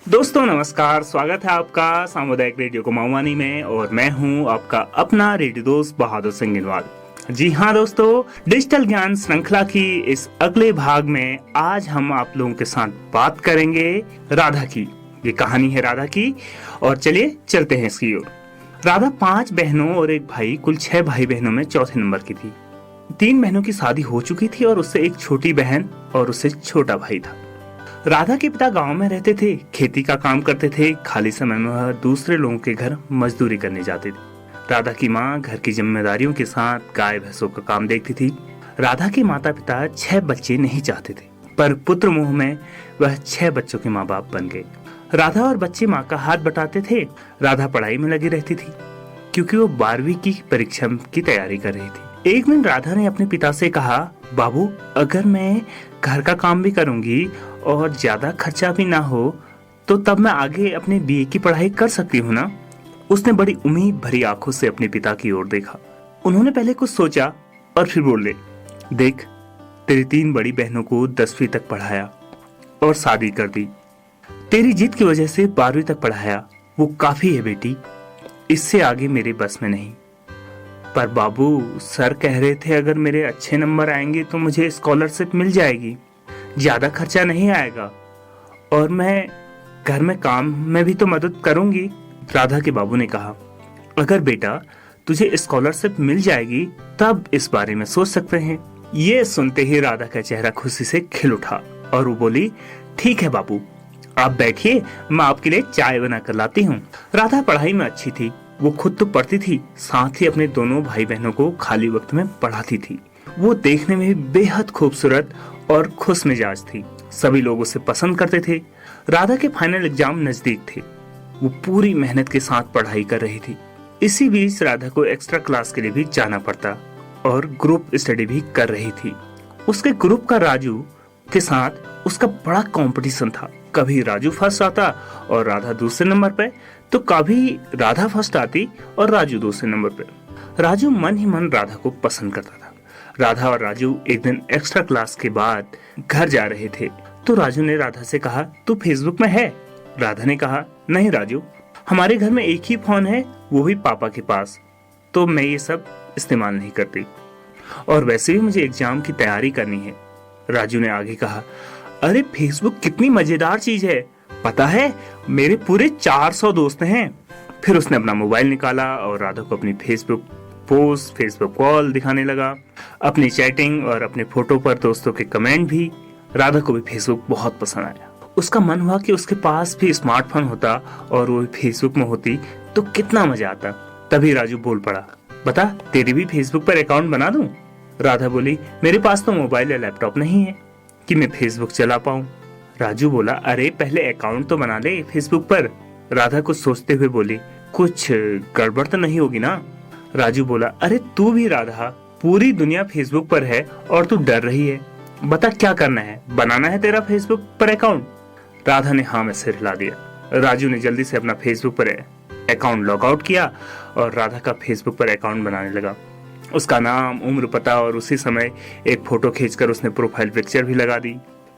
दोस्तों नमस्कार, स्वागत है आपका सामुदायिक रेडियो कुमाऊनी में और मैं हूं आपका अपना रेडियो दोस्त बहादुर सिंह गिनवाल। जी हाँ दोस्तों, डिजिटल ज्ञान श्रृंखला की इस अगले भाग में आज हम आप लोगों के साथ बात करेंगे राधा की। ये कहानी है राधा की और चलिए चलते हैं इसकी ओर। राधा 5 बहनों और एक भाई, कुल 6 भाई बहनों में चौथे नंबर की थी। 3 बहनों की शादी हो चुकी थी और उससे एक छोटी बहन और उससे छोटा भाई था। राधा के पिता गांव में रहते थे, खेती का काम करते थे। खाली समय में वह दूसरे लोगों के घर मजदूरी करने जाते थे। राधा की माँ घर की जिम्मेदारियों के साथ गाय भैंसों का काम देखती थी। राधा के माता पिता 6 बच्चे नहीं चाहते थे, पर पुत्र मोह में वह 6 बच्चों के माँ बाप बन गए। राधा और बच्चे माँ का हाथ बटाते थे। राधा पढ़ाई में लगी रहती थी क्योंकि वो 12वीं की परीक्षा की तैयारी कर रही थी। एक दिन राधा ने अपने पिता से कहा, बाबू, अगर मैं घर का काम भी करूंगी और ज्यादा खर्चा भी ना हो तो तब मैं आगे अपने बीए की पढ़ाई कर सकती हूँ ना। उसने बड़ी उम्मीद भरी आंखों से अपने पिता की ओर देखा। उन्होंने पहले कुछ सोचा और फिर बोले, देख, तेरी 3 बड़ी बहनों को 10वीं तक पढ़ाया और शादी कर दी। तेरी जिद की वजह से 12वीं तक पढ़ाया, वो काफी है बेटी, इससे आगे मेरे बस में नहीं। पर बाबू, सर कह रहे थे अगर मेरे अच्छे नंबर आएंगे तो मुझे स्कॉलरशिप मिल जाएगी, ज्यादा खर्चा नहीं आएगा और मैं घर में काम में भी तो मदद करूंगी। राधा के बाबू ने कहा, अगर बेटा तुझे स्कॉलरशिप मिल जाएगी तब इस बारे में सोच सकते हैं। ये सुनते ही राधा का चेहरा खुशी से खिल उठा और वो बोली, ठीक है बाबू, आप बैठिए, मैं आपके लिए चाय बना कर लाती हूँ। राधा पढ़ाई में अच्छी थी। वो खुद तो पढ़ती थी, साथ ही अपने दोनों भाई बहनों को खाली वक्त में पढ़ाती थी। वो देखने में बेहद खूबसूरत और खुश मिजाज थी। सभी लोग उसे पसंद करते थे। राधा के फाइनल एग्जाम नजदीक थे। वो पूरी मेहनत के साथ पढ़ाई कर रही थी। इसी बीच राधा को एक्स्ट्रा क्लास के लिए भी जाना पड़ता और ग्रुप स्टडी भी कर रही थी। उसके ग्रुप का राजू के साथ उसका बड़ा कंपटीशन था। कभी राजू फर्स्ट आता और राधा दूसरे नंबर पे, तो कभी राधा फर्स्ट आती और राजू दूसरे नंबर पे। राजू मन ही मन राधा को पसंद करता था। राधा और राजू एक दिन एक्स्ट्रा क्लास के बाद घर जा रहे थे तो राजू ने राधा से कहा, तू फेसबुक में है? राधा ने कहा, नहीं राजू, हमारे घर में एक ही फोन है, वो भी पापा के पास, तो मैं ये सब इस्तेमाल नहीं करती और वैसे भी मुझे एग्जाम की तैयारी करनी है। राजू ने आगे कहा, अरे फेसबुक कितनी मजेदार चीज है, पता है मेरे पूरे 400 दोस्त हैं। फिर उसने अपना मोबाइल निकाला और राधा को अपनी फेसबुक पोस्ट, फेसबुक कॉल दिखाने लगा, अपनी चैटिंग और अपने फोटो पर दोस्तों के कमेंट भी। राधा को भी फेसबुक बहुत पसंद आया। उसका मन हुआ कि उसके पास भी स्मार्टफोन होता और वो फेसबुक में होती तो कितना मजा आता। तभी राजू बोल पड़ा, बता, तेरी भी फेसबुक पर अकाउंट बना दूं? राधा बोली, मेरे पास तो मोबाइल या लैपटॉप नहीं है कि मैं फेसबुक चला पाऊं। राजू बोला, अरे पहले अकाउंट तो बना ले फेसबुक पर। राधा कुछ सोचते हुए बोली, कुछ गड़बड़ तो नहीं होगी ना? राजू बोला, अरे तू भी राधा, पूरी दुनिया फेसबुक पर है और तू डर रही है, बता क्या करना है, बनाना है तेरा फेसबुक पर अकाउंट? राधा ने हाँ में सिर हिला दिया। राजू ने जल्दी से अपना फेसबुक पर अकाउंट लॉग आउट किया और राधा का फेसबुक पर अकाउंट बनाने लगा। उसका नाम, उम्र, पता और उसी समय एक फोटो खींचकर उसने प्रोफाइल पिक्चर भी लगा दी।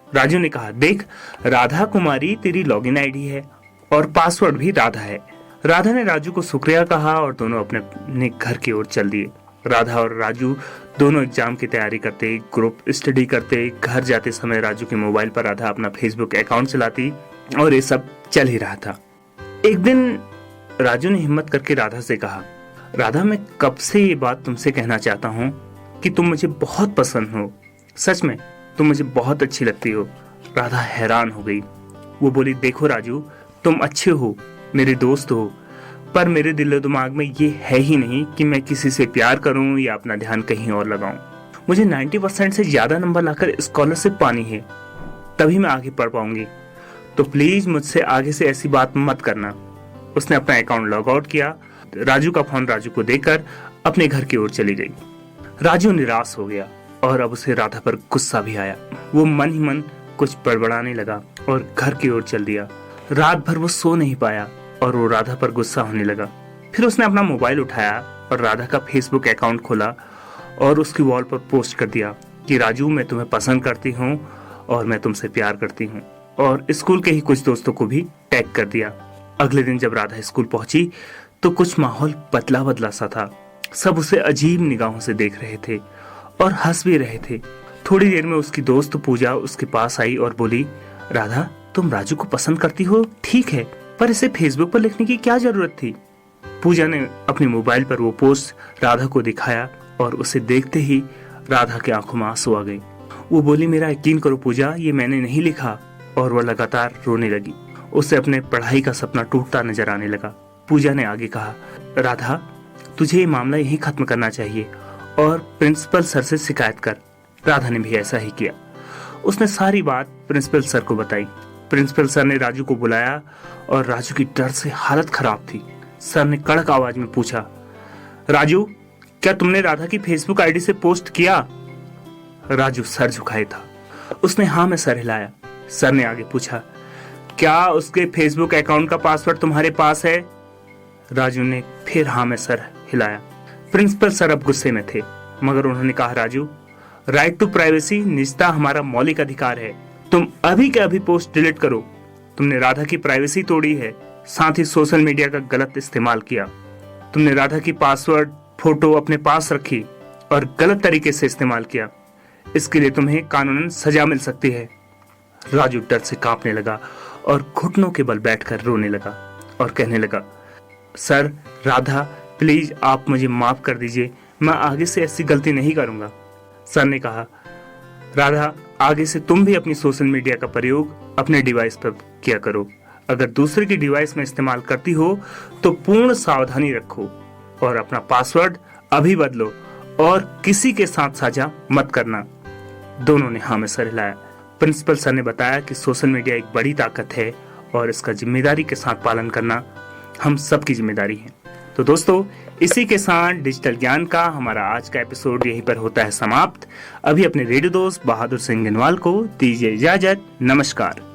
राजू ने कहा, देख, राधा कुमारी तेरी लॉगिन आईडी है और पासवर्ड भी राधा है। राधा ने राजू को शुक्रिया कहा और दोनों अपने घर की ओर चल दिए। राधा और राजू दोनों एग्जाम की तैयारी करते, ग्रुप स्टडी करते। घर जाते समय राजू के मोबाइल पर राधा अपना फेसबुक अकाउंट चलाती और ये सब चल ही रहा था। एक दिन राजू ने हिम्मत करके राधा से कहा, राधा, मैं कब से ये बात तुमसे कहना चाहता हूँ कि तुम मुझे बहुत पसंद हो, सच में तुम मुझे बहुत अच्छी लगती हो। राधा हैरान हो गई। वो बोली, देखो राजू, तुम अच्छे हो, मेरे दोस्त हो, पर मेरे दिल दिमाग में ये है ही नहीं कि मैं किसी से प्यार करूं या अपना ध्यान कहीं और लगाऊं। मुझे 90% से ज्यादा नंबर लाकर स्कॉलरशिप पानी है, तभी मैं आगे पढ़ पाऊंगी, तो प्लीज मुझसे आगे से ऐसी बात मत करना। उसने अपना अकाउंट लॉग आउट किया। राजू का फोन राजू को देकर अपने घर की ओर चली गई। राजू निराश हो गया और अब उसे राधा पर गुस्सा भी आया। वो मन ही मन कुछ बड़बड़ाने लगा और घर की ओर चल दिया। रात भर वो सो नहीं पाया और वो राधा पर गुस्सा होने लगा। फिर उसने अपना मोबाइल उठाया और राधा का फेसबुक अकाउंट खोला और उसकी वॉल पर पोस्ट कर दिया कि राजू, मैं तुम्हें पसंद करती हूँ और मैं तुमसे प्यार करती हूँ। और स्कूल के ही कुछ दोस्तों को भी टैग कर दिया। अगले दिन जब राधा स्कूल पहुंची तो कुछ माहौल बदला बदला सा था। सब उसे अजीब निगाहों से देख रहे थे और हंस भी रहे थे। थोड़ी देर में उसकी दोस्त पूजा उसके पास आई और बोली, राधा तुम राजू को पसंद करती हो ठीक है, पर इसे फेसबुक पर लिखने की क्या जरूरत थी। पूजा ने अपने मोबाइल पर वो पोस्ट राधा को दिखाया और उसे देखते ही राधा के आंखों में आंसू आ गए। वो बोली, मेरा यकीन करो पूजा, ये मैंने नहीं लिखा। और वह लगातार रोने लगी। उसे अपने पढ़ाई का सपना टूटता नजर आने लगा। पूजा ने आगे कहा, राधा तुझे ये मामला यहीं खत्म करना चाहिए और प्रिंसिपल सर से शिकायत कर। राधा ने भी ऐसा ही किया। उसने सारी बात प्रिंसिपल सर को बताई। प्रिंसिपल सर ने राजू को बुलाया और राजू की डर से हालत खराब थी। सर ने कड़क आवाज में पूछा, राजू क्या तुमने राधा की फेसबुक आईडी से पोस्ट किया? राजू सर झुकाए था। उसने हाँ में सर हिलाया। सर ने आगे पूछा, क्या उसके फेसबुक अकाउंट का पासवर्ड तुम्हारे पास है? राजू ने फिर हाँ में सर हिलाया। प्रिंसिपल सर अब गुस्से में थे, मगर उन्होंने कहा, राजू राइट टू प्राइवेसी, निजता हमारा मौलिक अधिकार है। तुम अभी के अभी पोस्ट डिलीट करो। तुमने राधा की प्राइवेसी तोड़ी है, साथ ही सोशल मीडिया का गलत इस्तेमाल किया। तुमने राधा की पासवर्ड फोटो अपने पास रखी और गलत तरीके से इस्तेमाल किया। इसके लिए तुम्हें कानूनन सजा मिल सकती है। राजू डर से कांपने लगा और घुटनों के बल बैठकर रोने लगा और कहने लगा, सर राधा प्लीज आप मुझे माफ कर दीजिए, मैं आगे से ऐसी गलती नहीं करूंगा। सर ने कहा, राधा आगे से तुम भी अपनी सोशल मीडिया का प्रयोग अपने डिवाइस पर किया करो। अगर दूसरे की डिवाइस में इस्तेमाल करती हो तो पूर्ण सावधानी रखो और अपना पासवर्ड अभी बदलो और किसी के साथ साझा मत करना। दोनों ने हाँ में सर हिलाया। प्रिंसिपल सर ने बताया कि सोशल मीडिया एक बड़ी ताकत है और इसका जिम्मेदारी के साथ पालन करना हम सबकी जिम्मेदारी है। तो दोस्तों, इसी के साथ डिजिटल ज्ञान का हमारा आज का एपिसोड यहीं पर होता है समाप्त। अभी अपने रेडियो दोस्त बहादुर सिंह गिनवाल को दीजिए इजाजत। नमस्कार।